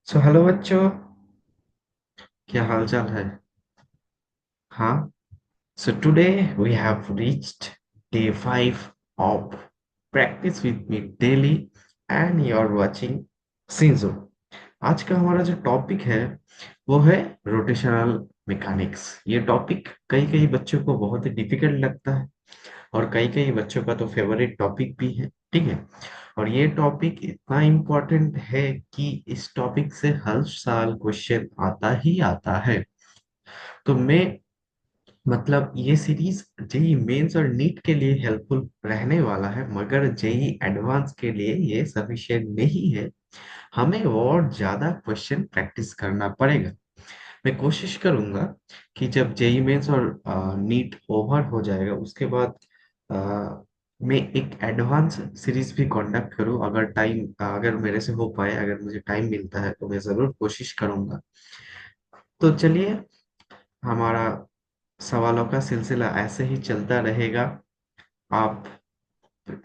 So hello बच्चों, क्या हाल चाल है। हाँ। So today we have reached day 5 of practice with me daily and you are watching Sinzo. आज का हमारा जो टॉपिक है वो है रोटेशनल मैकेनिक्स। ये टॉपिक कई कई बच्चों को बहुत ही डिफिकल्ट लगता है और कई कई बच्चों का तो फेवरेट टॉपिक भी है। ठीक है। और ये टॉपिक इतना इम्पोर्टेंट है कि इस टॉपिक से हर साल क्वेश्चन आता ही आता है। तो मैं मतलब ये सीरीज जेई मेंस और नीट के लिए हेल्पफुल रहने वाला है, मगर जेई एडवांस के लिए ये सफिशिएंट नहीं है। हमें और ज्यादा क्वेश्चन प्रैक्टिस करना पड़ेगा। मैं कोशिश करूंगा कि जब जेई मेंस और नीट ओवर हो जाएगा उसके बाद अ, मैं एक एडवांस सीरीज भी कंडक्ट करूं। अगर मेरे से हो पाए, अगर मुझे टाइम मिलता है तो मैं जरूर कोशिश करूंगा। तो चलिए, हमारा सवालों का सिलसिला ऐसे ही चलता रहेगा। आप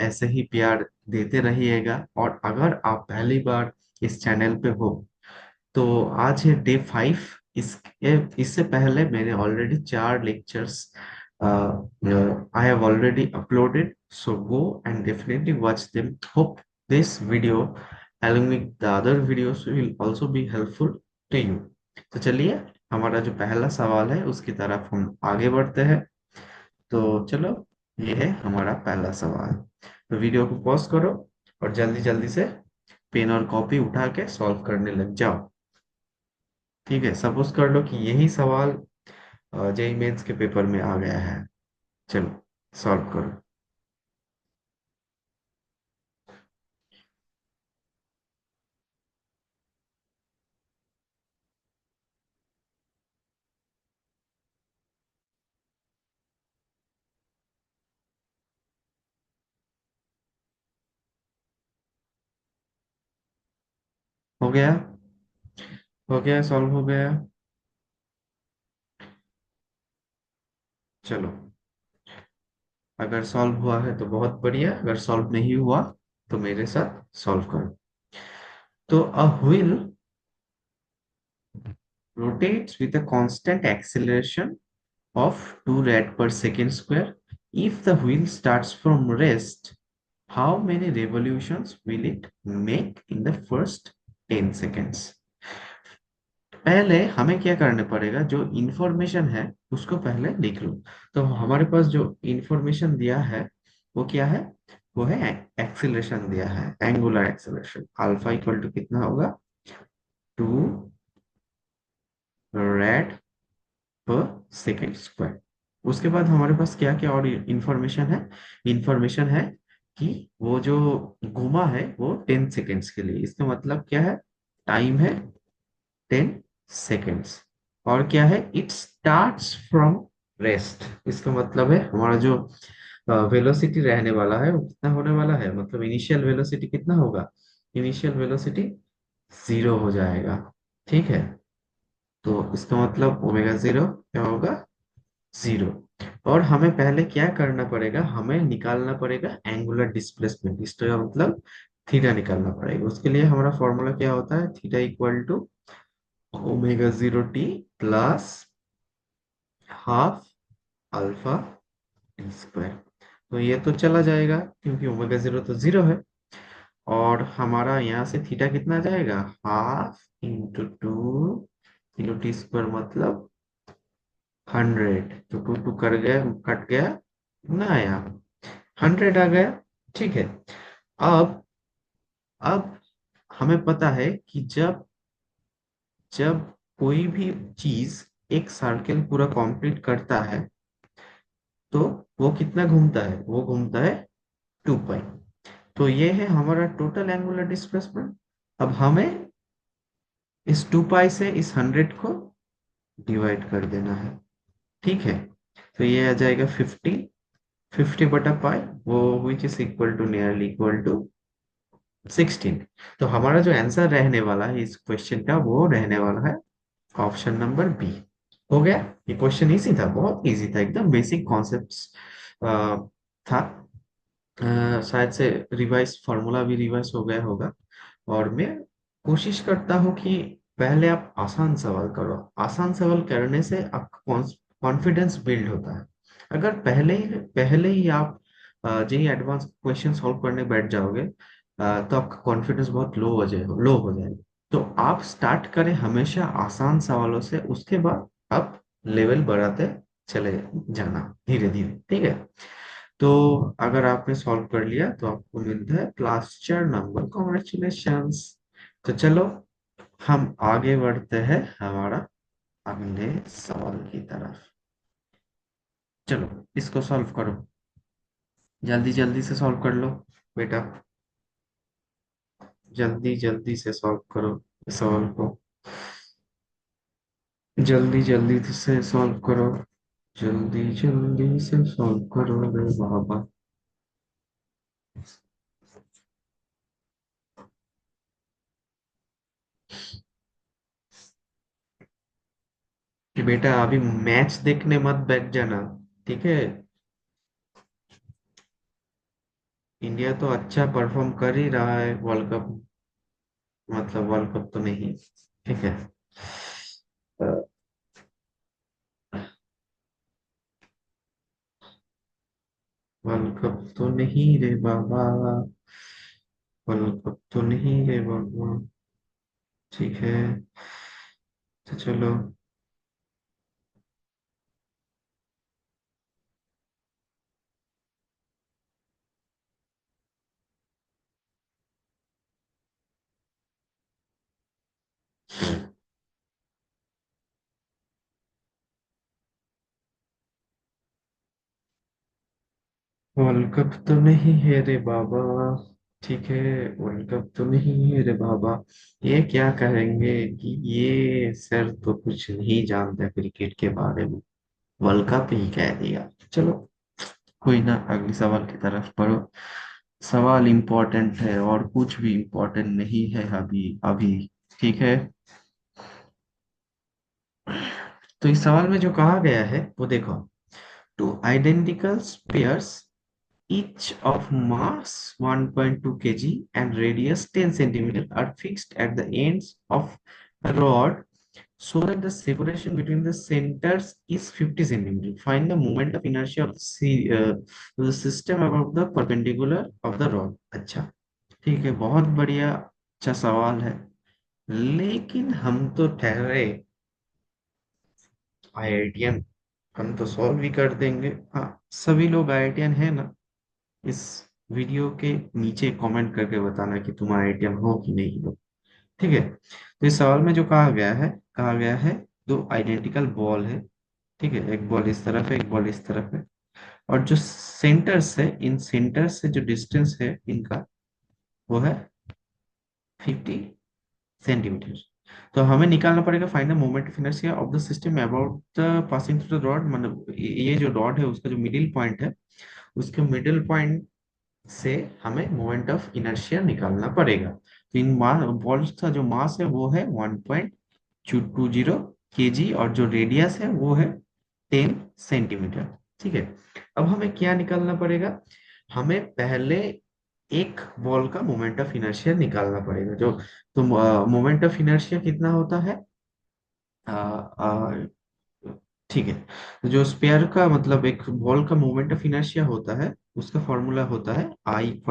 ऐसे ही प्यार देते रहिएगा। और अगर आप पहली बार इस चैनल पे हो तो आज है डे 5। इससे पहले मैंने already 4 lectures I have already uploaded, so go and definitely watch them. Hope this video along with the other videos will also be helpful to you। तो चलिए, हमारा जो पहला सवाल है उसकी तरफ हम आगे बढ़ते हैं। तो चलो, ये है हमारा पहला सवाल। तो वीडियो को पॉज करो और जल्दी जल्दी से पेन और कॉपी उठा के सॉल्व करने लग जाओ। ठीक है, सपोज कर लो कि यही सवाल जेई मेंस के पेपर में आ गया है। चलो, सॉल्व करो। हो गया? हो गया, सॉल्व हो गया। चलो, अगर सॉल्व हुआ है तो बहुत बढ़िया, अगर सॉल्व नहीं हुआ तो मेरे साथ सॉल्व करो। तो a wheel rotates with a constant acceleration of 2 rad per second square. If the wheel starts from rest, how many revolutions will it make in the first 10 seconds? पहले हमें क्या करना पड़ेगा, जो इंफॉर्मेशन है उसको पहले लिख लो। तो हमारे पास जो इंफॉर्मेशन दिया है वो क्या है? वो है एक्सीलरेशन दिया है, angular acceleration. Alpha equal to कितना होगा? 2 रेड पर सेकेंड स्क्वायर। उसके बाद हमारे पास क्या क्या और इंफॉर्मेशन है? इंफॉर्मेशन है कि वो जो घुमा है वो 10 सेकेंड्स के लिए, इसका मतलब क्या है? टाइम है 10 सेकेंड्स। और क्या है? इट स्टार्ट्स फ्रॉम रेस्ट, इसका मतलब है हमारा जो वेलोसिटी रहने वाला है वो कितना होने वाला है, मतलब इनिशियल वेलोसिटी कितना होगा? इनिशियल वेलोसिटी 0 हो जाएगा। ठीक है। तो इसका मतलब ओमेगा 0 क्या होगा? 0। और हमें पहले क्या करना पड़ेगा? हमें निकालना पड़ेगा एंगुलर डिस्प्लेसमेंट, इसका मतलब थीटा निकालना पड़ेगा। उसके लिए हमारा फॉर्मूला क्या होता है? Theta equal to omega 0 t plus half alpha t square. तो ये तो चला जाएगा क्योंकि ओमेगा 0 तो 0 है। और हमारा यहाँ से थीटा कितना आ जाएगा? हाफ इंटू 2 टी स्क्वायर, मतलब 100। तो 2 कर गया, कट गया, कितना आया? 100 आ गया। ठीक है। अब अब हमें पता है कि जब जब कोई भी चीज एक सर्कल पूरा कंप्लीट करता है तो वो कितना घूमता है? वो घूमता है 2 पाई। तो ये है हमारा टोटल एंगुलर डिस्प्लेसमेंट। अब हमें इस 2 पाई से इस 100 को डिवाइड कर देना है। ठीक है। तो ये आ जाएगा 50। 50/पाई, वो which is equal to nearly equal to 16। तो हमारा जो आंसर रहने वाला है इस क्वेश्चन का वो रहने वाला है ऑप्शन नंबर बी। हो गया। ये क्वेश्चन इजी था, बहुत इजी था, एकदम बेसिक कॉन्सेप्ट्स था। शायद से रिवाइज फार्मूला भी रिवाइज हो गया होगा। और मैं कोशिश करता हूँ कि पहले आप आसान सवाल करो। आसान सवाल करने से आपका कॉन्फिडेंस बिल्ड होता है। अगर पहले ही आप जी एडवांस क्वेश्चन सॉल्व करने बैठ जाओगे, तो आपका कॉन्फिडेंस बहुत लो हो जाएगा। तो आप स्टार्ट करें हमेशा आसान सवालों से, उसके बाद आप लेवल बढ़ाते चले जाना धीरे धीरे, ठीक है। तो अगर आपने सॉल्व कर लिया तो आपको मिलता है क्लास 4 नंबर, कॉन्ग्रेचुलेशंस। तो चलो हम आगे बढ़ते हैं हमारा अगले सवाल की तरफ। चलो इसको सॉल्व करो, जल्दी जल्दी से सॉल्व कर लो बेटा, जल्दी जल्दी से सॉल्व करो इस सवाल को, जल्दी जल्दी से सॉल्व करो, जल्दी जल्दी से सॉल्व करो रे बाबा। कि बेटा अभी मैच देखने मत बैठ जाना, ठीक है। इंडिया तो अच्छा परफॉर्म कर ही रहा है वर्ल्ड कप, मतलब वर्ल्ड कप तो नहीं, ठीक है। वर्ल्ड कप तो नहीं रे बाबा, वर्ल्ड कप तो नहीं रे बाबा, ठीक है। तो चलो, वर्ल्ड कप तो नहीं है रे बाबा, ठीक है। वर्ल्ड कप तो नहीं है रे बाबा। ये क्या कहेंगे कि ये सर तो कुछ नहीं जानते क्रिकेट के बारे में, वर्ल्ड कप ही कह दिया। चलो कोई ना, अगले सवाल की तरफ बढ़ो। सवाल इम्पोर्टेंट है और कुछ भी इम्पोर्टेंट नहीं है अभी अभी, ठीक है। तो इस सवाल में जो कहा गया है वो देखो, two identical pairs each of mass 1.2 kg and radius 10 centimeter are fixed at the ends of a rod so that the separation between the centers is 50 centimeter. Find the moment of inertia of the system above the perpendicular of the rod. अच्छा, ठीक है, बहुत बढ़िया, अच्छा सवाल है। लेकिन हम तो ठहरे आईआईटीएन, हम तो सॉल्व भी कर देंगे। हाँ, सभी लोग आईआईटीएन है ना? इस वीडियो के नीचे कमेंट करके बताना कि तुम आईआईटीएन हो कि नहीं हो, ठीक है। तो इस सवाल में जो कहा गया है दो आइडेंटिकल बॉल है, ठीक है। एक बॉल इस तरफ है, एक बॉल इस तरफ है, और जो सेंटर से इन सेंटर से जो डिस्टेंस है इनका, वो है 50 सेंटीमीटर। तो हमें निकालना पड़ेगा find the moment of inertia of the system about the passing through the rod, मतलब ये जो रॉड है उसका जो मिडिल पॉइंट है, उसके मिडिल पॉइंट से हमें मोमेंट ऑफ इनर्शिया निकालना पड़ेगा। तो इन बॉल्स का जो मास है वो है 1.220 kg, और जो रेडियस है वो है 10 सेंटीमीटर, ठीक है। अब हमें क्या निकालना पड़ेगा? हमें पहले एक बॉल का मोमेंट ऑफ इनर्शिया निकालना पड़ेगा। जो तो मोमेंट ऑफ इनर्शिया कितना होता है? आ, आ, ठीक है। तो जो स्पेयर का मतलब एक बॉल का मोमेंट ऑफ इनर्शिया होता है, उसका फॉर्मूला होता है I =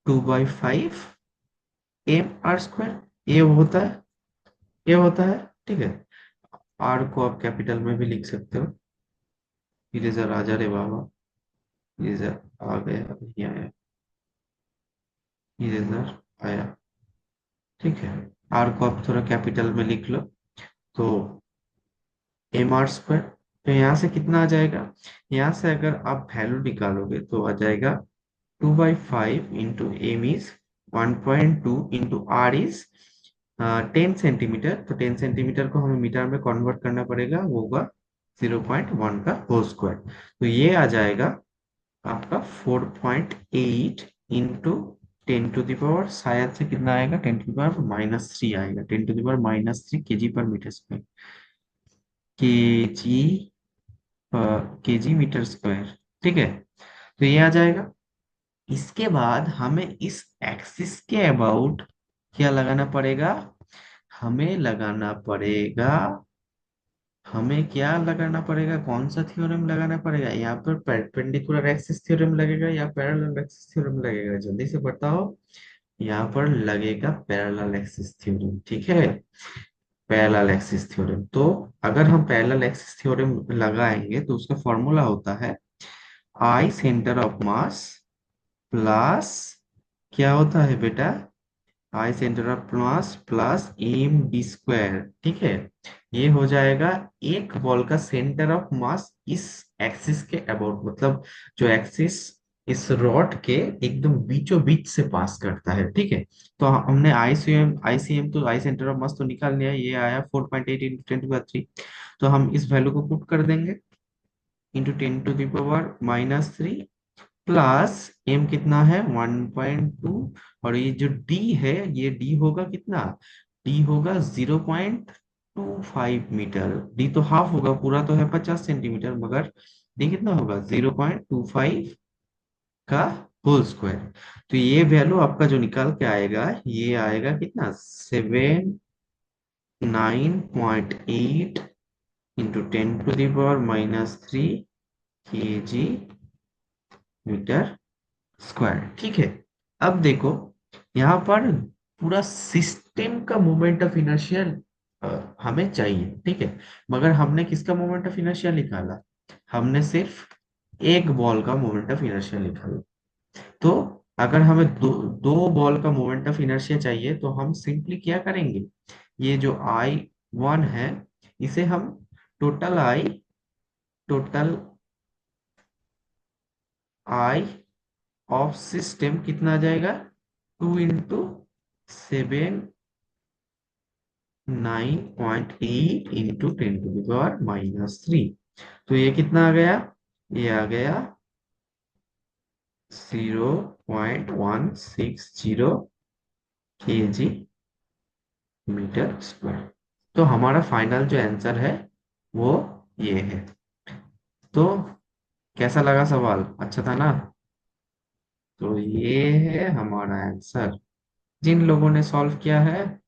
2/5 mr²। ये होता है, ये होता है, ठीक है। आर को आप कैपिटल में भी लिख सकते हो। इरेजर आ जा रे बाबा, इरेजर आ गया, नहीं आया, इरेजर आया, ठीक है। आर को आप थोड़ा कैपिटल में लिख लो, तो mr²। तो यहाँ से कितना आ जाएगा? यहाँ से अगर आप वैल्यू निकालोगे तो आ जाएगा 2/5 into M is 1.2 into R is 10 centimetre. तो 10 सेंटीमीटर को हमें मीटर में कन्वर्ट करना पड़ेगा, वो होगा 0.1 का होल स्क्वायर। तो ये आ जाएगा आपका 4.8 इंटू 10 टू द पावर, शायद से कितना आएगा, 10 टू द पावर -3 आएगा, 10 to the power -3 kg per metre square, kg kg metre square, ठीक है। तो ये आ जाएगा। इसके बाद हमें इस एक्सिस के अबाउट क्या लगाना पड़ेगा? हमें लगाना पड़ेगा, हमें क्या लगाना पड़ेगा, कौन सा थ्योरम लगाना पड़ेगा? यहाँ पर परपेंडिकुलर एक्सिस थ्योरम लगेगा या पैरेलल एक्सिस थ्योरम लगेगा? जल्दी से बताओ। यहाँ पर लगेगा पैरेलल एक्सिस थ्योरम, ठीक है। पैरेलल एक्सिस थ्योरम, तो अगर हम पैरेलल एक्सिस थ्योरम लगाएंगे तो उसका फॉर्मूला होता है I centre of mass plus, क्या होता है बेटा? I centre of mass plus m d square, ठीक है। ये हो जाएगा एक बॉल का सेंटर ऑफ मास इस एक्सिस के अबाउट, मतलब जो एक्सिस इस रॉड के एकदम बीचों बीच से पास करता है, ठीक है। तो हमने आईसीएम तो आई सेंटर ऑफ मास तो निकाल लिया, ये आया 4.8 इंटू 10 टू 3। तो हम इस वैल्यू को पुट कर देंगे into 10 to the power -3 plus M कितना है 1.2, और ये जो डी है, ये डी होगा कितना? डी होगा 0.25 मीटर। डी तो हाफ होगा, पूरा तो है 50 सेंटीमीटर, मगर डी कितना होगा? 0.25 का होल स्क्वायर। तो ये वैल्यू आपका जो निकाल के आएगा, ये आएगा कितना? 79.8 into 10 to the power -3 kg metre square, ठीक है। अब देखो, यहाँ पर पूरा सिस्टम का मोमेंट ऑफ इनर्शिया हमें चाहिए, ठीक है। मगर हमने किसका मोमेंट ऑफ इनर्शिया निकाला? हमने सिर्फ एक बॉल का मोमेंट ऑफ इनर्शिया निकाला। तो अगर हमें दो बॉल का मोमेंट ऑफ इनर्शिया चाहिए तो हम सिंपली क्या करेंगे? ये जो I1 है, इसे हम टोटल आई ऑफ सिस्टम कितना आ जाएगा? 2 into 7 9.8 into 10 to the power -3। तो ये कितना आ गया? ये आ गया 0.160 मीटर स्क्वायर। तो हमारा फाइनल जो आंसर है वो ये है। तो कैसा लगा सवाल? अच्छा था ना? तो ये है हमारा आंसर। जिन लोगों ने सॉल्व किया है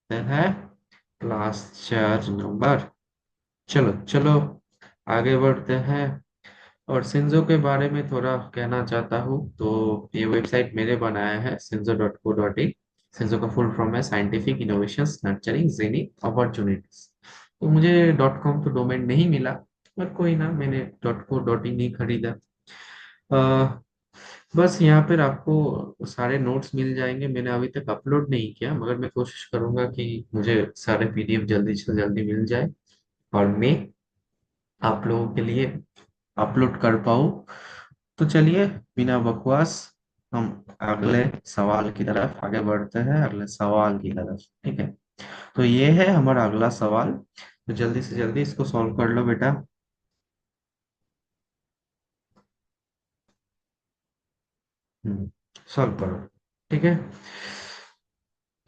क्लास चार्ज नंबर। चलो चलो, आगे बढ़ते हैं। और सिंजो के बारे में थोड़ा कहना चाहता हूँ। तो ये वेबसाइट मैंने बनाया है, sinzo.co.in। सिंजो का फुल फॉर्म है साइंटिफिक इनोवेशंस नर्चरिंग जेनिक अपॉर्चुनिटीज। तो मुझे .com तो डोमेन नहीं मिला, पर कोई ना, मैंने .co.in ही खरीदा। बस यहाँ पर आपको सारे नोट्स मिल जाएंगे। मैंने अभी तक अपलोड नहीं किया, मगर मैं कोशिश करूंगा कि मुझे सारे पीडीएफ जल्दी से जल्दी मिल जाए और मैं आप लोगों के लिए अपलोड कर पाऊँ। तो चलिए, बिना बकवास हम अगले सवाल की तरफ आगे बढ़ते हैं, अगले सवाल की तरफ, ठीक है। तो ये है हमारा अगला सवाल। तो जल्दी से जल्दी इसको सॉल्व कर लो बेटा। सॉल्व करो, ठीक है।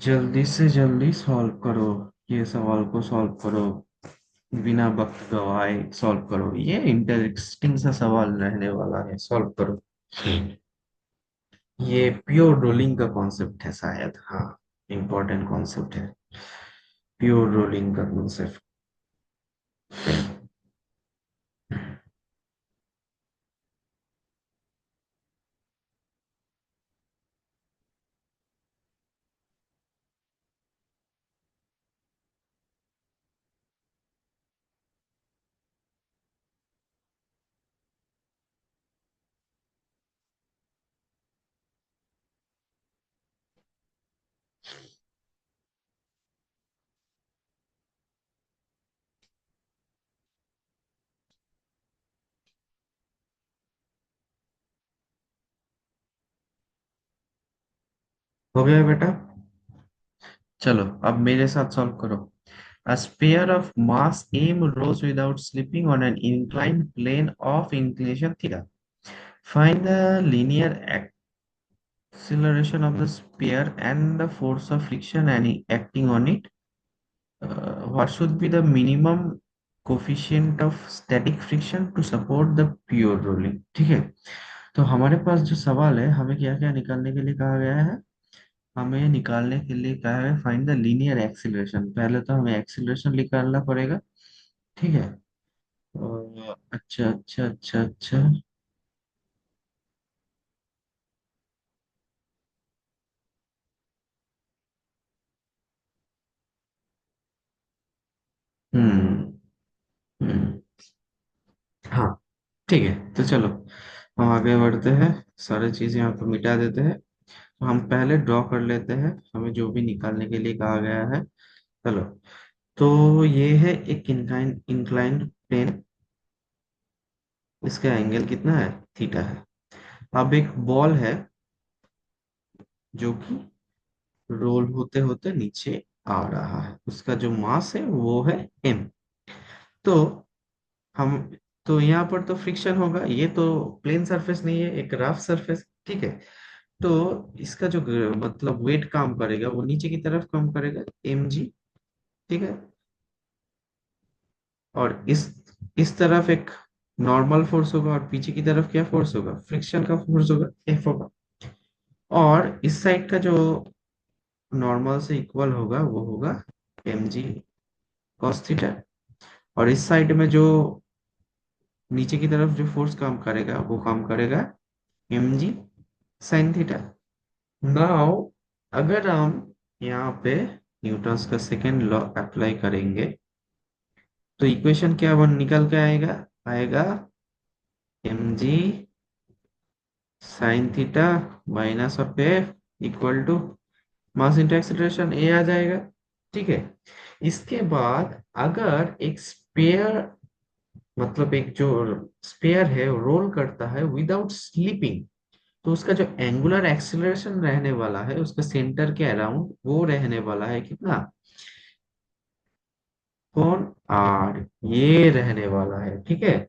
जल्दी से जल्दी सॉल्व करो, ये सवाल को सॉल्व करो, बिना वक्त गवाए सॉल्व करो। ये इंटरेस्टिंग सा सवाल रहने वाला है, सॉल्व करो। ये प्योर रोलिंग का कॉन्सेप्ट है शायद, हाँ, इंपॉर्टेंट कॉन्सेप्ट है प्योर रोलिंग का कॉन्सेप्ट। हो गया बेटा? चलो अब मेरे साथ सॉल्व करो। A sphere of mass m rose without slipping on an inclined plane of inclination theta. Find the linear acceleration of the sphere and the force of friction and acting on it. What should be the minimum coefficient of static friction to support the pure rolling? ठीक है। तो हमारे पास जो सवाल है, हमें क्या क्या निकालने के लिए कहा गया है? हमें निकालने के लिए क्या है, फाइंड द लीनियर एक्सीलरेशन। पहले तो हमें एक्सीलरेशन निकालना पड़ेगा। ठीक है। अच्छा अच्छा अच्छा अच्छा। हम्म। हम्म। हाँ, ठीक है, तो चलो हम आगे बढ़ते हैं। सारी चीजें यहाँ पे मिटा देते हैं। तो हम पहले ड्रॉ कर लेते हैं, हमें जो भी निकालने के लिए कहा गया है। चलो, तो ये है एक इंक्लाइन इंक्लाइंड प्लेन। इसका एंगल कितना है, थीटा है। अब एक बॉल है जो कि रोल होते होते नीचे आ रहा है, उसका जो मास है वो है m। तो हम, तो यहाँ पर तो फ्रिक्शन होगा, ये तो प्लेन सरफेस नहीं है, एक रफ सरफेस। ठीक है। तो इसका जो मतलब वेट काम करेगा वो नीचे की तरफ काम करेगा, mg। ठीक है। और इस तरफ एक नॉर्मल फोर्स होगा, और पीछे की तरफ क्या फोर्स होगा, फ्रिक्शन का फोर्स होगा, F होगा। और इस साइड का जो नॉर्मल से इक्वल होगा वो होगा mg cos थीटा। और इस साइड में जो नीचे की तरफ जो फोर्स काम करेगा वो काम करेगा mg sin थीटा। नाउ अगर हम यहाँ पे न्यूटन्स का सेकेंड लॉ अप्लाई करेंगे, तो इक्वेशन क्या बन निकल के आएगा, आएगा mg sin theta minus of F equal to mass into acceleration a आ जाएगा। ठीक है। इसके बाद अगर एक स्पेयर, मतलब एक जो स्पेयर है रोल करता है विदाउट स्लिपिंग, तो उसका जो एंगुलर एक्सीलरेशन रहने वाला है उसका सेंटर के अराउंड वो रहने वाला है कितना, कौन, आर, ये रहने वाला है। ठीक है।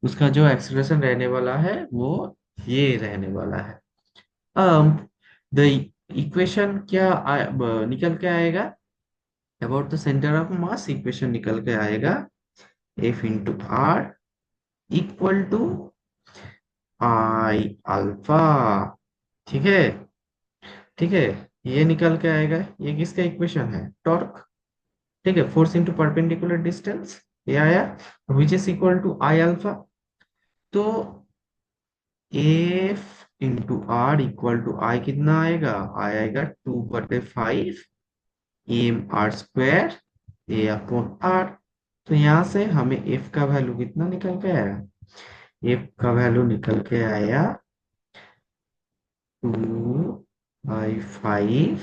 उसका जो एक्सीलरेशन रहने वाला है वो ये रहने वाला है। अब द इक्वेशन क्या निकल के आएगा, about the centre of mass equation निकल के आएगा F into R equal to I alpha. ठीक है। ठीक है। ये निकल के आएगा, ये किसका इक्वेशन है, टॉर्क। ठीक है, फोर्स इंटू परपेंडिकुलर डिस्टेंस, ये आया, which is equal to I alpha. तो F into R equal to I कितना आएगा, आई आएगा 2/5 m R square a upon R. तो यहाँ से हमें एफ का वैल्यू कितना निकल के आया, एफ का वैल्यू निकल के आया 2/5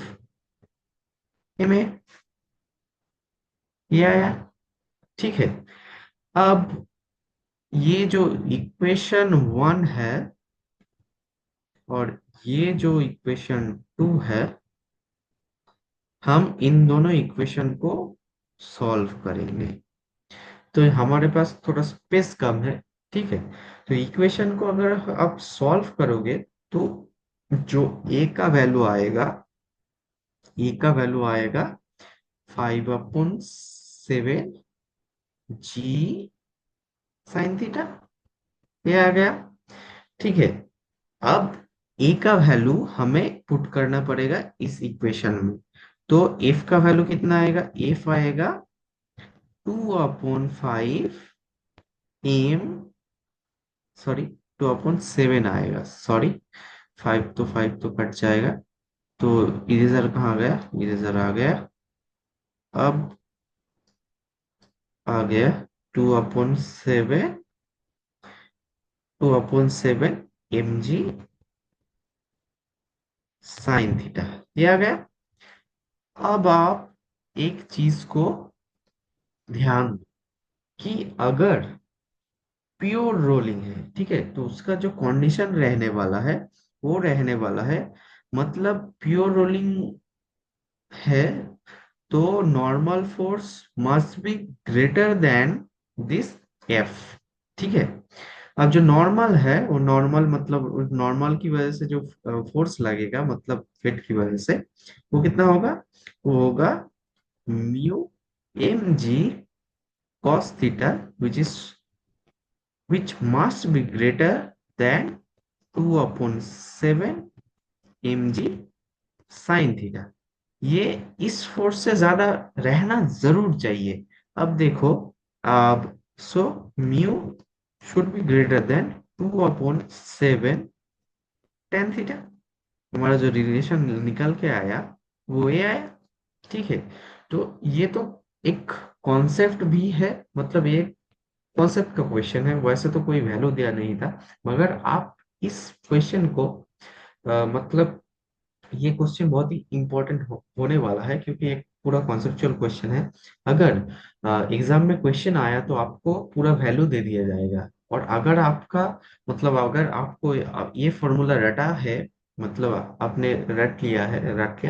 एम ए, ये आया। ठीक है। अब ये जो इक्वेशन 1 है और ये जो इक्वेशन 2 है, हम इन दोनों इक्वेशन को सॉल्व करेंगे। तो हमारे पास थोड़ा स्पेस कम है। ठीक है। तो इक्वेशन को अगर आप सॉल्व करोगे, तो जो ए का वैल्यू आएगा, ए का वैल्यू आएगा 5/7 जी साइन थीटा, ये आ गया। ठीक है। अब ए का वैल्यू हमें पुट करना पड़ेगा इस इक्वेशन में। तो एफ का वैल्यू कितना आएगा, एफ आएगा 2/5 एम, सॉरी 2/7 आएगा, सॉरी 5 तो कट जाएगा। तो इरेजर कहाँ गया, इरेजर आ गया। अब आ गया 2/7, 2/7 mg साइन थीटा, ये आ गया। अब आप एक चीज को ध्यान दो कि अगर प्योर रोलिंग है, ठीक है, तो उसका जो कंडीशन रहने वाला है वो रहने वाला है, मतलब प्योर रोलिंग है तो normal force must be greater than this F. ठीक है। अब जो नॉर्मल है वो नॉर्मल, मतलब नॉर्मल की वजह से जो फोर्स लगेगा, मतलब वेट की वजह से, वो कितना होगा, वो होगा mu M G cos theta, which is which must be greater than 2/7 mg sine theta. ये इस फोर्स से ज्यादा रहना जरूर चाहिए। अब देखो, अब so mu should be greater than 2/7 tan theta. हमारा जो रिलेशन निकल के आया वो ये आया। ठीक है, तो ये तो एक कॉन्सेप्ट भी है, मतलब ये कॉन्सेप्ट का क्वेश्चन है, वैसे तो कोई वैल्यू दिया नहीं था। मगर आप इस क्वेश्चन को मतलब ये क्वेश्चन बहुत ही इंपॉर्टेंट होने वाला है, क्योंकि एक पूरा कॉन्सेप्चुअल क्वेश्चन है। अगर एग्जाम में क्वेश्चन आया तो आपको पूरा वैल्यू दे दिया जाएगा। और अगर आपका मतलब अगर आपको ये फॉर्मूला रटा है, मतलब आपने रट लिया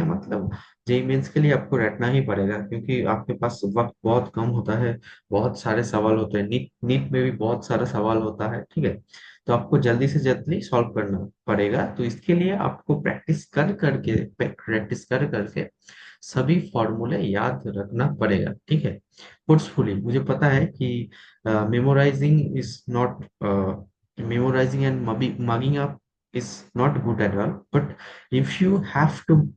मतलब जेई मेंस के लिए आपको रटना ही पड़ेगा, क्योंकि आपके पास वक्त बहुत कम होता है। बहुत सारे सवाल होते हैं, नीट नीट में भी बहुत सारा सवाल होता है। ठीक है, तो आपको जल्दी से जल्दी सॉल्व करना पड़ेगा। तो इसके लिए आपको प्रैक्टिस कर करके सभी फॉर्मूले याद रखना पड़ेगा। ठीक है, फोर्सफुली मुझे पता है कि memorising is not memorizing and mugging up is not good at all, but if you have to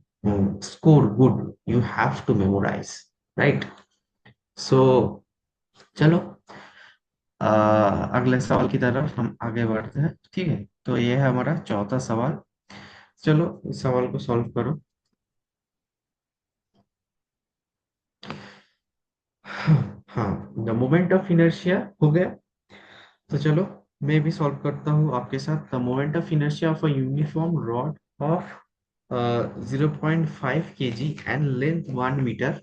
score good, you have to memorize, right? So चलो, अगले सवाल की तरफ हम आगे बढ़ते हैं। ठीक है, तो ये है हमारा चौथा सवाल। चलो इस सवाल को सॉल्व करो। हाँ, द मोमेंट ऑफ इनर्शिया हो गया। तो चलो मैं भी सॉल्व करता हूँ आपके साथ। The moment of inertia of a uniform rod of 0.5 kg and length 1 metre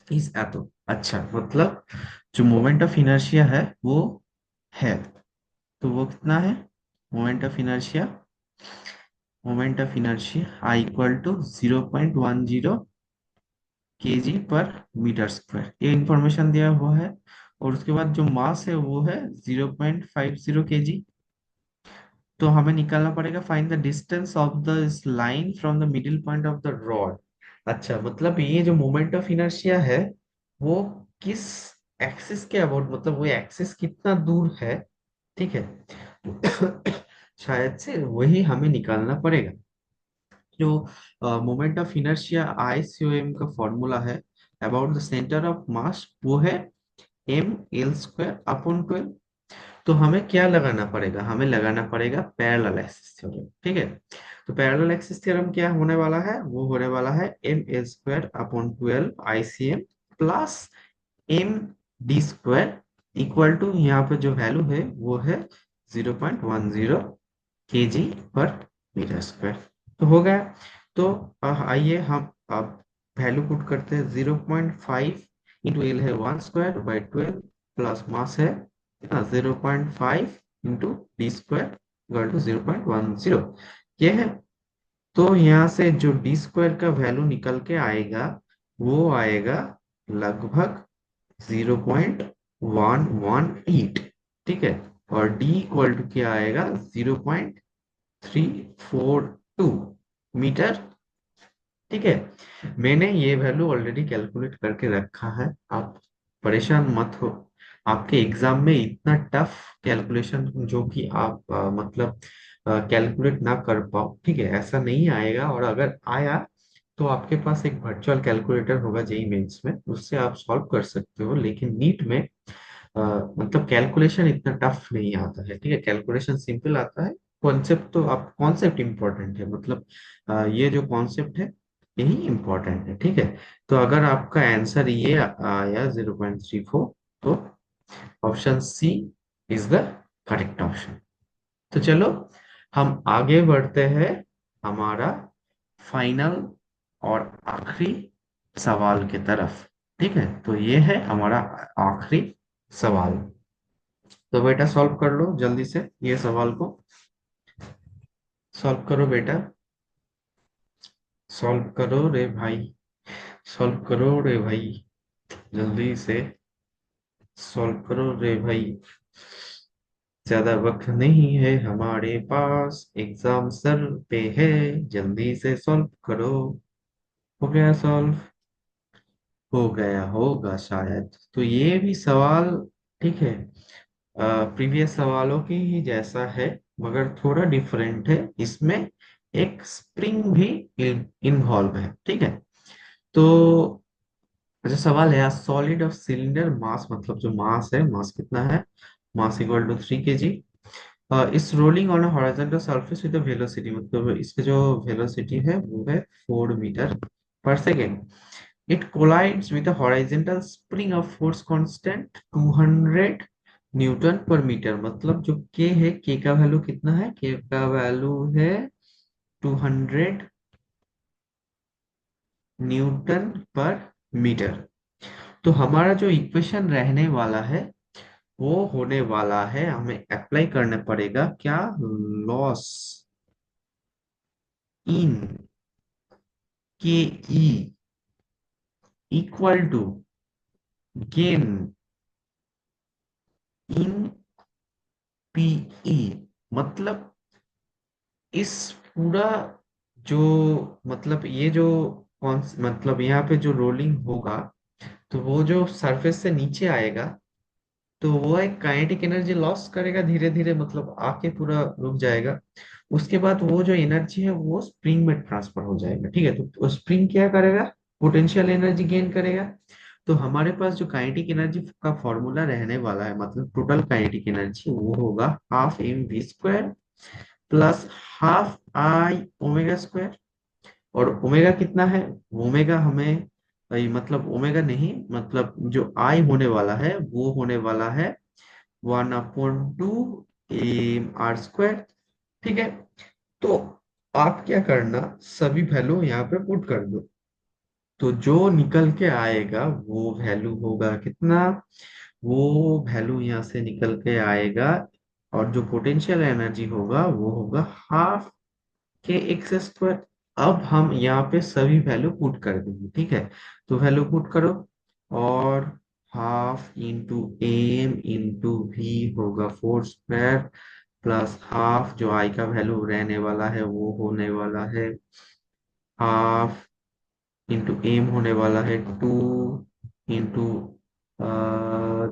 is एटो। अच्छा, मतलब जो मोमेंट ऑफ इनर्शिया है वो है, तो वो कितना है? Moment of inertia, I equal to 0.10 kg per metre square, ये इंफॉर्मेशन दिया हुआ है। और उसके बाद जो मास है वो है 0.50 केजी। तो हमें निकालना पड़ेगा find the distance of the line from the middle point of the rod. अच्छा, मतलब ये जो मोमेंट ऑफ इनर्शिया है वो किस एक्सिस के अबाउट, मतलब वो एक्सिस कितना दूर है। ठीक है, शायद से वही हमें निकालना पड़ेगा। जो मोमेंट ऑफ इनर्शिया आईसीओएम का फॉर्मूला है अबाउट द सेंटर ऑफ मास, वो है mL² अपॉन 12। तो हमें क्या लगाना पड़ेगा? हमें लगाना पड़ेगा पैरेलल एक्सिस थ्योरम। ठीक है, तो पैरेलल एक्सिस थ्योरम क्या होने वाला है? वो होने वाला है mL² upon 12 ICM plus md² equal to, यहाँ पे जो वैल्यू है वो है 0.10 केजी पर मीटर स्क्वायर। तो हो गया। तो आइए हम अब वैल्यू पुट करते हैं। 0.5 इंटू एल है 1² बाई 12 प्लस मास है 0.5 इंटू डी² इक्वल टू 0.10, ये है। तो यहाँ से जो डी² का वैल्यू निकल के आएगा वो आएगा लगभग 0.118। ठीक है, और डी इक्वल टू क्या आएगा? 0.342 मीटर। ठीक है, मैंने ये वैल्यू ऑलरेडी कैलकुलेट करके रखा है, आप परेशान मत हो। आपके एग्जाम में इतना टफ कैलकुलेशन जो कि आप मतलब कैलकुलेट ना कर पाओ, ठीक है, ऐसा नहीं आएगा। और अगर आया तो आपके पास एक वर्चुअल कैलकुलेटर होगा जेई मेंस में, उससे आप सॉल्व कर सकते हो। लेकिन नीट में मतलब कैलकुलेशन इतना टफ नहीं आता है। ठीक है, कैलकुलेशन सिंपल आता है। कॉन्सेप्ट तो आप कॉन्सेप्ट इंपॉर्टेंट है, मतलब ये जो कॉन्सेप्ट है यही इंपॉर्टेंट है। ठीक है, तो अगर आपका आंसर ये आया 0.34, तो option C is the correct option. तो चलो हम आगे बढ़ते हैं हमारा फाइनल और आखिरी सवाल की तरफ। ठीक है, तो ये है हमारा आखिरी सवाल। तो बेटा सॉल्व कर लो जल्दी से ये सवाल को। सॉल्व करो बेटा, सॉल्व करो रे भाई, सॉल्व करो रे भाई, जल्दी से सॉल्व करो रे भाई। ज्यादा वक्त नहीं है हमारे पास, एग्जाम सर पे है, जल्दी से सॉल्व करो। हो गया सॉल्व? हो गया होगा शायद। तो ये भी सवाल, ठीक है, प्रीवियस सवालों की ही जैसा है, मगर थोड़ा डिफरेंट है। इसमें एक स्प्रिंग भी इन्वॉल्व है, ठीक है। तो अच्छा सवाल है, सॉलिड ऑफ सिलेंडर मास, मतलब जो मास है, मास कितना है, मास इक्वल टू 3 kg, इस rolling on horizontal surface with velocity, मतलब इसका जो वेलोसिटी है वो है 4 metre per second. It collides with horizontal spring of force constant 200 newton per metre, मतलब जो के है, के का वैल्यू कितना है, के का वैल्यू है 200 न्यूटन पर मीटर। तो हमारा जो इक्वेशन रहने वाला है वो होने वाला है, हमें अप्लाई करना पड़ेगा क्या, loss in K E equal to gain in PE. मतलब इस पूरा जो, मतलब ये जो कौन, मतलब यहाँ पे जो रोलिंग होगा, तो वो जो सरफेस से नीचे आएगा, तो वो एक काइनेटिक एनर्जी लॉस करेगा धीरे धीरे, मतलब आके पूरा रुक जाएगा। उसके बाद वो जो एनर्जी है वो स्प्रिंग में ट्रांसफर हो जाएगा, ठीक है। तो स्प्रिंग क्या करेगा, पोटेंशियल एनर्जी गेन करेगा। तो हमारे पास जो काइनेटिक एनर्जी का फॉर्मूला रहने वाला है, मतलब टोटल काइनेटिक एनर्जी, वो होगा half M V square plus half I omega square. और ओमेगा कितना है, ओमेगा हमें मतलब ओमेगा नहीं, मतलब जो आई होने वाला है वो होने वाला है 1/2 आर स्क्वायर, ठीक है। तो आप क्या करना, सभी वैल्यू यहाँ पे पुट कर दो। तो जो निकल के आएगा वो वैल्यू होगा कितना, वो वैल्यू यहाँ से निकल के आएगा, और जो पोटेंशियल एनर्जी होगा वो होगा हाफ के एक्स स्क्वायर। अब हम यहाँ पे सभी वैल्यू पुट कर देंगे, ठीक है। तो वैल्यू पुट करो, और half into M into V होगा 4 स्क्वायर, प्लस हाफ जो आई का वैल्यू रहने वाला है वो होने वाला है हाफ इंटू एम होने वाला है 2 इंटू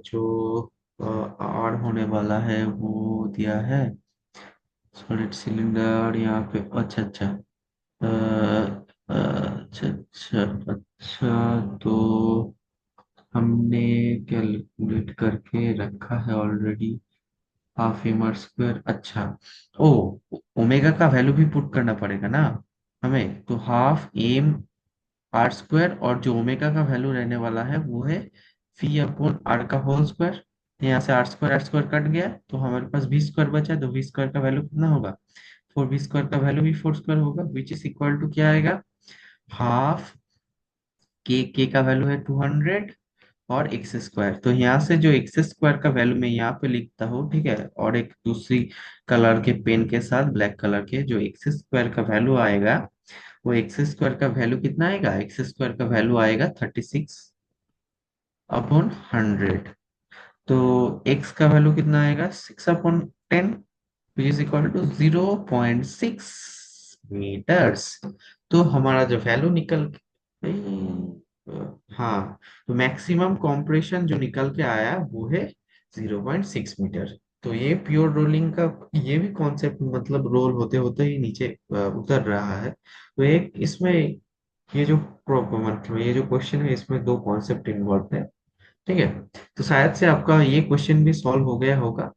जो आर होने वाला है वो दिया है, सॉलिड सिलेंडर यहाँ पे, अच्छा अच्छा, अच्छा अच्छा अच्छा, तो हमने कैलकुलेट करके रखा है already, half M R square, अच्छा। ओ, ओमेगा का वैल्यू भी पुट करना पड़ेगा ना हमें, तो हाफ एम आर स्क्वायर, और जो ओमेगा का वैल्यू रहने वाला है वो है फी अपॉन आर का होल स्क्वायर। यहाँ से आर स्क्वायर कट गया, तो हमारे पास वी स्क्वायर बचा, तो वी स्क्वायर का वैल्यू कितना होगा, 4 वी स्क्वायर का वैल्यू भी 4 स्क्वायर होगा, विच इज इक्वल टू क्या आएगा, हाफ के का वैल्यू है 200 और एक्स स्क्वायर। तो यहाँ से जो एक्स स्क्वायर का वैल्यू मैं यहाँ पे लिखता हूँ, ठीक है, और एक दूसरी कलर के पेन के साथ, ब्लैक कलर के, जो एक्स स्क्वायर का वैल्यू आएगा, वो एक्स स्क्वायर का वैल्यू कितना आएगा, एक्स स्क्वायर का वैल्यू आएगा 36/100। तो एक्स का वैल्यू कितना आएगा, 6/10, which is equal to 0.6 metres. तो हमारा जो वैल्यू निकल हाँ, तो मैक्सिमम कॉम्प्रेशन जो निकल के आया वो है 0.6 मीटर। तो ये प्योर रोलिंग का ये भी कॉन्सेप्ट, मतलब रोल होते होते ही नीचे उतर रहा है। तो एक इसमें ये जो मतलब ये जो क्वेश्चन है, इसमें दो कॉन्सेप्ट इन्वॉल्व है, ठीक है। तो शायद से आपका ये क्वेश्चन भी सॉल्व हो गया होगा।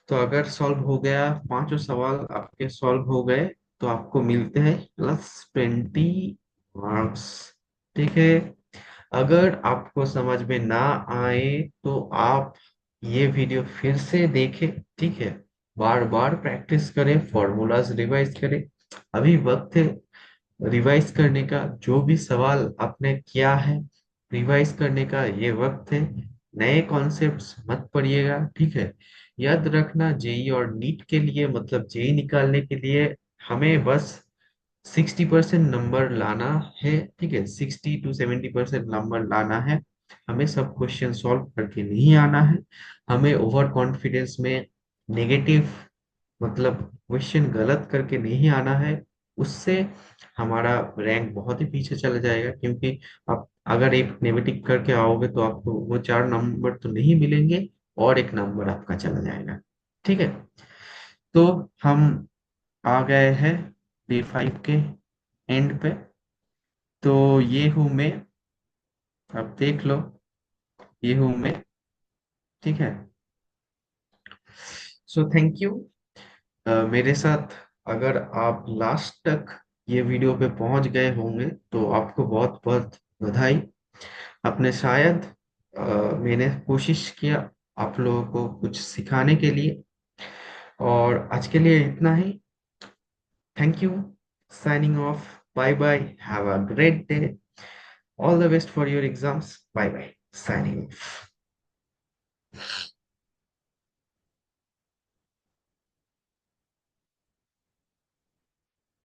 तो अगर सॉल्व हो गया, पांचों सवाल आपके सॉल्व हो गए, तो आपको मिलते हैं +20 मार्क्स, ठीक है। अगर आपको समझ में ना आए तो आप ये वीडियो फिर से देखें, ठीक है। बार बार प्रैक्टिस करें, फॉर्मूलाज रिवाइज करें, अभी वक्त है रिवाइज करने का। जो भी सवाल आपने किया है, रिवाइज करने का ये वक्त है। नए कॉन्सेप्ट्स मत पढ़िएगा, ठीक है। याद रखना, जेई और नीट के लिए, मतलब जेई निकालने के लिए हमें बस 60% नंबर लाना है, ठीक है, 60 to 70% नंबर लाना है। हमें सब क्वेश्चन सॉल्व करके नहीं आना है। हमें ओवर कॉन्फिडेंस में नेगेटिव, मतलब क्वेश्चन गलत करके नहीं आना है। उससे हमारा रैंक बहुत ही पीछे चला जाएगा, क्योंकि आप अगर एक नेगेटिव करके आओगे तो आपको वो 4 नंबर तो नहीं मिलेंगे, और एक नंबर आपका चला जाएगा, ठीक है। तो हम आ गए हैं डे 5 के एंड पे। तो ये हूं मैं, अब देख लो, ये हूं मैं। ठीक है। सो थैंक यू मेरे साथ। अगर आप लास्ट तक ये वीडियो पे पहुंच गए होंगे तो आपको बहुत बहुत बधाई। आपने शायद मैंने कोशिश किया आप लोगों को कुछ सिखाने के लिए। और आज के लिए इतना ही। Thank you. Signing off. Bye bye. Have a great day. All the best for your exams. Bye bye. Signing of.